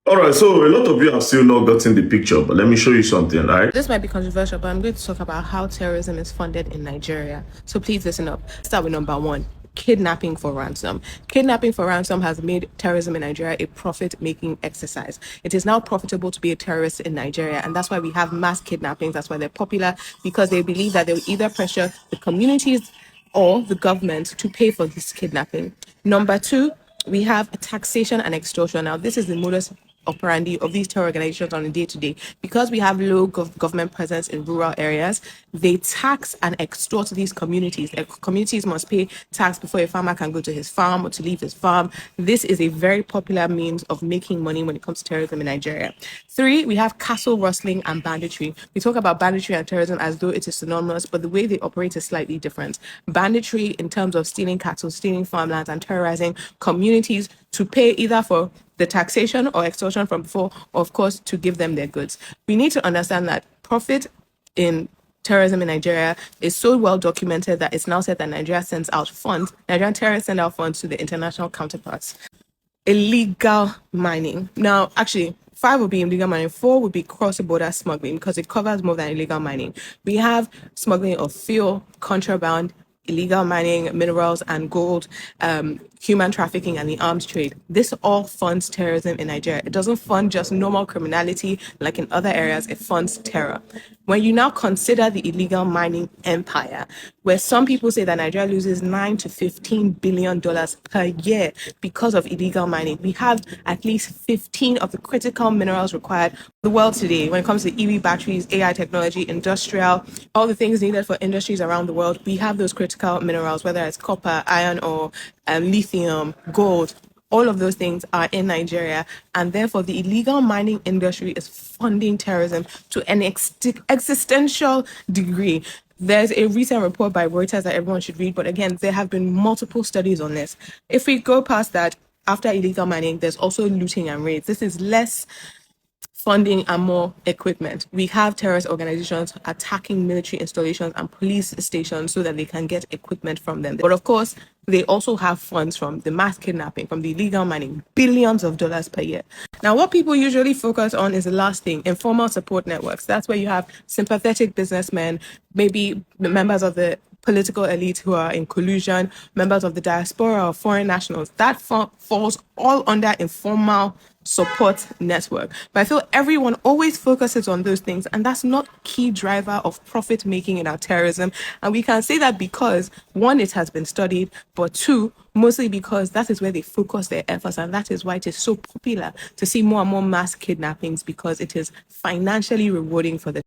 All right, so a lot of you have still not gotten the picture, but let me show you something, right? This might be controversial, but I'm going to talk about how terrorism is funded in Nigeria. So please listen up. Start with number one: kidnapping for ransom. Kidnapping for ransom has made terrorism in Nigeria a profit making exercise. It is now profitable to be a terrorist in Nigeria, and that's why we have mass kidnappings. That's why they're popular, because they believe that they will either pressure the communities or the government to pay for this kidnapping. Number two, we have taxation and extortion. Now, this is the modus operandi of these terror organizations on a day-to-day. Because we have low government presence in rural areas, they tax and extort these communities. Communities must pay tax before a farmer can go to his farm or to leave his farm. This is a very popular means of making money when it comes to terrorism in Nigeria. Three, we have castle rustling and banditry. We talk about banditry and terrorism as though it is synonymous, but the way they operate is slightly different. Banditry, in terms of stealing cattle, stealing farmlands, and terrorizing communities to pay either for the taxation or extortion from before, or of course, to give them their goods. We need to understand that profit in terrorism in Nigeria is so well documented that it's now said that Nigeria sends out funds, Nigerian terrorists send out funds to the international counterparts. Illegal mining. Now, actually, five would be illegal mining, four would be cross-border smuggling because it covers more than illegal mining. We have smuggling of fuel, contraband, illegal mining, minerals and gold, human trafficking, and the arms trade. This all funds terrorism in Nigeria. It doesn't fund just normal criminality like in other areas, it funds terror. When you now consider the illegal mining empire, where some people say that Nigeria loses $9 to $15 billion per year because of illegal mining, we have at least 15 of the critical minerals required for the world today when it comes to EV batteries, AI technology, industrial, all the things needed for industries around the world. We have those critical minerals, whether it's copper, iron ore, lithium, gold. All of those things are in Nigeria, and therefore the illegal mining industry is funding terrorism to an existential degree. There's a recent report by Reuters that everyone should read, but again, there have been multiple studies on this. If we go past that, after illegal mining, there's also looting and raids. This is less funding and more equipment. We have terrorist organizations attacking military installations and police stations so that they can get equipment from them. But of course, they also have funds from the mass kidnapping, from the illegal mining, billions of dollars per year. Now, what people usually focus on is the last thing, informal support networks. That's where you have sympathetic businessmen, maybe members of the political elite who are in collusion, members of the diaspora or foreign nationals. That falls all under informal support network. But I feel everyone always focuses on those things, and that's not key driver of profit making in our terrorism. And we can say that because one, it has been studied, but two, mostly because that is where they focus their efforts, and that is why it is so popular to see more and more mass kidnappings, because it is financially rewarding for the